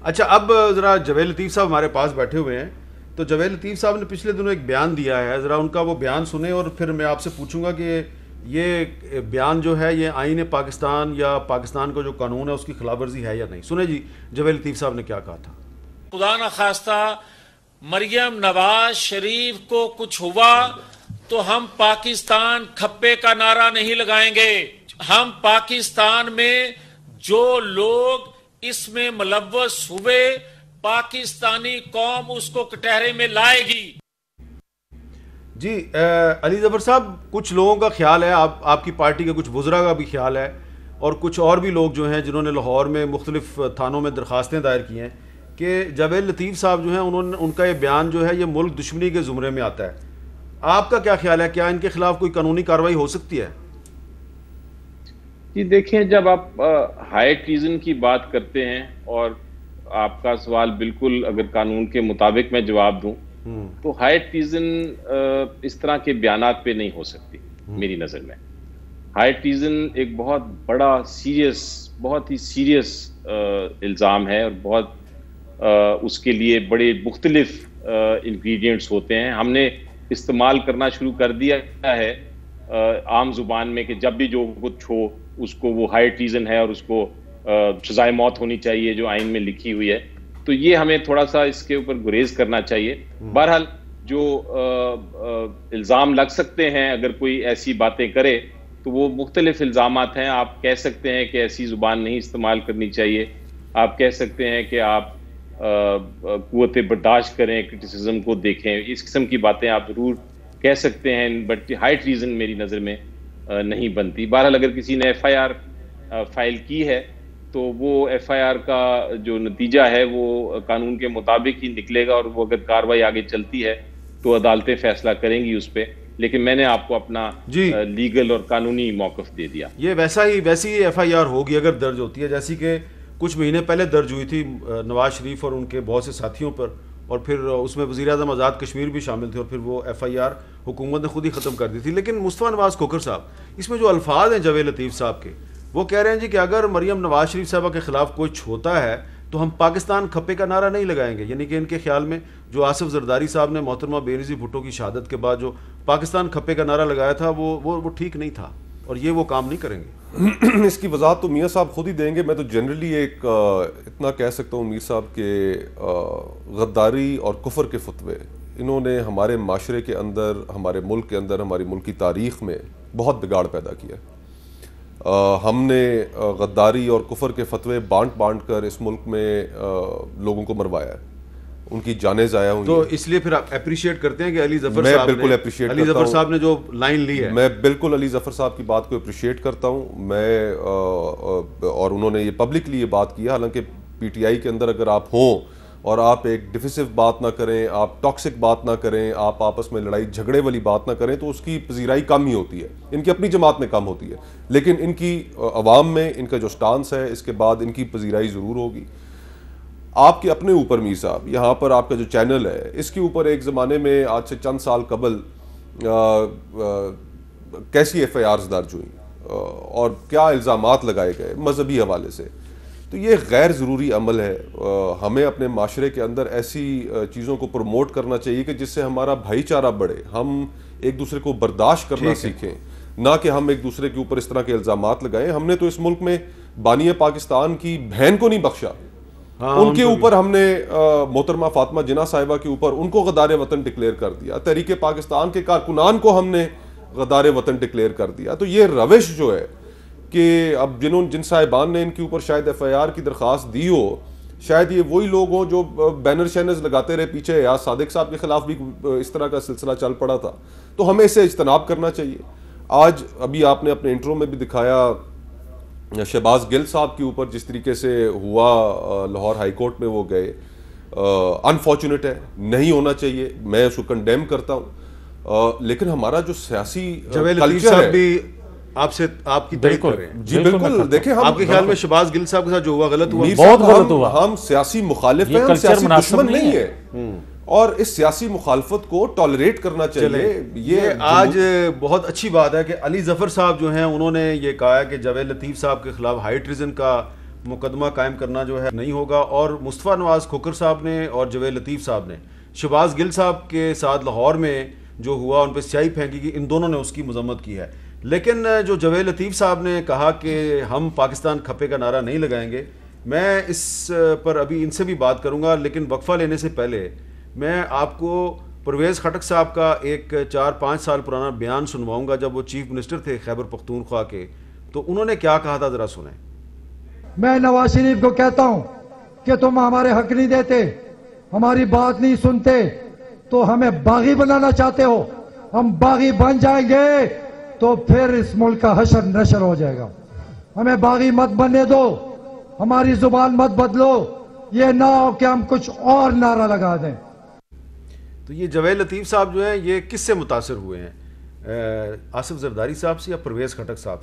اچھا اب ذرا جاوید لطیف صاحب ہمارے پاس بیٹھے ہوئے ہیں، تو جاوید لطیف صاحب نے پچھلے دنوں ایک بیان دیا ہے، ذرا ان کا وہ بیان سنیں اور پھر میں آپ سے پوچھوں گا کہ یہ بیان جو ہے یہ آئین پاکستان یا پاکستان کا جو قانون ہے اس کی خلاف ورزی ہے یا نہیں. سنیں جی جاوید لطیف صاحب نے کیا کہا تھا. خدا نہ خواستہ مریم نواز شریف کو کچھ ہوا تو ہم پاکستان کھپے کا نعرہ نہیں لگائیں گے. ہم پاکستان میں جو لوگ اس میں ملوث ہوئے پاکستانی قوم اس کو کٹہرے میں لائے گی. جی علی ظفر صاحب، کچھ لوگوں کا خیال ہے، آپ کی پارٹی کے کچھ وزراء کا بھی خیال ہے اور کچھ اور بھی لوگ جو ہیں جنہوں نے لاہور میں مختلف تھانوں میں درخواستیں دائر کی ہیں کہ جاوید لطیف صاحب جو ہیں ان کا یہ بیان جو ہے یہ ملک دشمنی کے زمرے میں آتا ہے. آپ کا کیا خیال ہے، کیا ان کے خلاف کوئی قانونی کارروائی ہو سکتی ہے؟ جی دیکھیں، جب آپ ہائی ٹریزن کی بات کرتے ہیں اور آپ کا سوال بالکل اگر قانون کے مطابق میں جواب دوں تو ہائی ٹریزن اس طرح کے بیانات پہ نہیں ہو سکتی میری نظر میں. ہائی ٹریزن ایک بہت بڑا بہت ہی سیریس الزام ہے اور بہت اس کے لیے بڑے مختلف انگریڈینٹس ہوتے ہیں. ہم نے استعمال کرنا شروع کر دیا ہے عام زبان میں کہ جب بھی جو کچھ ہو اس کو وہ ہائی ٹریزن ہے اور اس کو سزائے موت ہونی چاہیے جو آئین میں لکھی ہوئی ہے. تو یہ ہمیں تھوڑا سا اس کے اوپر گریز کرنا چاہیے. بہرحال جو الزام لگ سکتے ہیں اگر کوئی ایسی باتیں کرے تو وہ مختلف الزامات ہیں. آپ کہہ سکتے ہیں کہ ایسی زبان نہیں استعمال کرنی چاہیے. آپ کہہ سکتے ہیں کہ آپ قوت برداشت کریں، کرٹیسزم کو دیکھیں، اس قسم کی باتیں آپ ضرور کہہ سکتے ہیں، بٹ ہائی ٹریزن میری نظر میں نہیں بنتی. بہرحال اگر کسی نے ایف آئی آر فائل کی ہے تو وہ ایف آئی آر کا جو نتیجہ ہے وہ قانون کے مطابق ہی نکلے گا اور وہ اگر کارروائی آگے چلتی ہے تو عدالتیں فیصلہ کریں گی اس پہ. لیکن میں نے آپ کو اپنا لیگل اور قانونی موقف دے دیا. یہ ویسی ہی ایف آئی آر ہوگی اگر درج ہوتی ہے جیسی کہ کچھ مہینے پہلے درج ہوئی تھی نواز شریف اور ان کے بہت سے ساتھیوں پر، اور پھر اس میں وزیر اعظم آزاد کشمیر بھی شامل تھے اور پھر وہ ایف آئی آر حکومت نے خود ہی ختم کر دی تھی. لیکن مصطفیٰ نواز کھوکھر صاحب، اس میں جو الفاظ ہیں جاوید لطیف صاحب کے، وہ کہہ رہے ہیں جی کہ اگر مریم نواز شریف صاحبہ کے خلاف کچھ ہوتا ہے تو ہم پاکستان کھپے کا نعرہ نہیں لگائیں گے. یعنی کہ ان کے خیال میں جو آصف زرداری صاحب نے محترمہ بینظیر بھٹو کی شہادت کے بعد جو پاکستان کھپے کا نعرہ لگایا تھا وہ ٹھیک نہیں تھا اور یہ وہ کام نہیں کریں گے. اس کی وضاحت تو میاں صاحب خود ہی دیں گے. میں تو جنرلی ایک اتنا کہہ سکتا ہوں میر صاحب کہ غداری اور کفر کے فتوے انہوں نے ہمارے معاشرے کے اندر، ہمارے ملک کے اندر، ہماری ملک کی تاریخ میں بہت بگاڑ پیدا کیا. ہم نے غداری اور کفر کے فتوے بانٹ کر اس ملک میں لوگوں کو مروایا ہے، ان کی جانیں ضائع ہوئی. تو اس لیے پھر آپ اپریشیٹ کرتے ہیں کہ علی ظفر صاحب نے جو لائن لی ہے؟ میں بالکل علی ظفر صاحب کی بات کو اپریشیٹ کرتا ہوں. میں اور انہوں نے یہ پبلکلی یہ بات کی ہے. حالانکہ پی ٹی آئی کے اندر اگر آپ ہوں اور آپ ایک ڈیفیسو بات نہ کریں، آپ ٹاکسک بات نہ کریں، آپ آپس میں لڑائی جھگڑے والی بات نہ کریں تو اس کی پذیرائی کم ہی ہوتی ہے. ان کی اپنی جماعت میں کم ہوتی ہے، لیکن ان کی عوام میں ان کا جو سٹانس ہے اس کے بعد ان کی پذیرائی ضرور ہوگی. آپ کے اپنے اوپر میر صاحب، یہاں پر آپ کا جو چینل ہے اس کے اوپر ایک زمانے میں آج سے چند سال قبل کیسی ایف آئی آرز درج ہوئیں اور کیا الزامات لگائے گئے مذہبی حوالے سے. تو یہ غیر ضروری عمل ہے. ہمیں اپنے معاشرے کے اندر ایسی چیزوں کو پروموٹ کرنا چاہیے کہ جس سے ہمارا بھائی چارہ بڑھے، ہم ایک دوسرے کو برداشت کرنا سیکھیں، نہ کہ ہم ایک دوسرے کے اوپر اس طرح کے الزامات لگائیں. ہم نے تو اس ملک میں بانی پاکستان کی بہن کو نہیں بخشا، ان کے اوپر ہم نے محترمہ فاطمہ جناح صاحبہ کے اوپر ان کو غدار وطن ڈکلیئر کر دیا. تحریک پاکستان کے کارکنان کو ہم نے غدار وطن ڈکلیئر کر دیا. تو یہ روش جو ہے کہ اب جن صاحبان نے ان کے اوپر شاید ایف آئی آر کی درخواست دی ہو، شاید یہ وہی لوگ ہوں جو بینر شینرز لگاتے رہے پیچھے. یا صادق صاحب کے خلاف بھی اس طرح کا سلسلہ چل پڑا تھا. تو ہمیں اسے اجتناب کرنا چاہیے. آج ابھی آپ نے اپنے انٹرو میں بھی دکھایا شہباز گل صاحب کے اوپر جس طریقے سے ہوا، لاہور ہائی کورٹ میں وہ گئے. انفارچونیٹ ہے، نہیں ہونا چاہیے، میں اس کو کنڈیم کرتا ہوں. لیکن ہمارا جو سیاسی کلچر ہے آپ کی تائید کریں. جی بالکل. دیکھیں آپ کے خیال میں شہباز گل صاحب کے ساتھ جو ہوا غلط ہوا؟ بہت غلط ہوا. ہم سیاسی مخالف ہیں، ہم سیاسی دشمن نہیں ہیں اور اس سیاسی مخالفت کو ٹالریٹ کرنا چاہیے. یہ آج بہت اچھی بات ہے کہ علی ظفر صاحب جو ہیں انہوں نے یہ کہا ہے کہ جاوید لطیف صاحب کے خلاف ہائی ٹریزن کا مقدمہ قائم کرنا جو ہے نہیں ہوگا، اور مصطفیٰ نواز کھوکھر صاحب نے اور جاوید لطیف صاحب نے شہباز گل صاحب کے ساتھ لاہور میں جو ہوا، ان پہ سیاہی پھینکی گئی، ان دونوں نے اس کی مذمت کی ہے. لیکن جو جاوید لطیف صاحب نے کہا کہ ہم پاکستان کھپے کا نعرہ نہیں لگائیں گے، میں اس پر ابھی ان سے بھی بات کروں گا، لیکن وقفہ لینے سے پہلے میں آپ کو پرویز خٹک صاحب کا ایک 4-5 سال پرانا بیان سنواؤں گا جب وہ چیف منسٹر تھے خیبر پختونخوا کے. تو انہوں نے کیا کہا تھا، ذرا سنیں. میں نواز شریف کو کہتا ہوں کہ تم ہمارے حق نہیں دیتے، ہماری بات نہیں سنتے، تو ہمیں باغی بنانا چاہتے ہو. ہم باغی بن جائیں گے تو پھر اس ملک کا حشر نشر ہو جائے گا. ہمیں باغی مت بننے دو، ہماری زبان مت بدلو، یہ نہ ہو کہ ہم کچھ اور نعرہ لگا دیں. تو یہ جاوید لطیف صاحب جو ہیں یہ کس سے متاثر ہوئے ہیں، آصف زرداری صاحب سے یا پرویز خٹک صاحب سے؟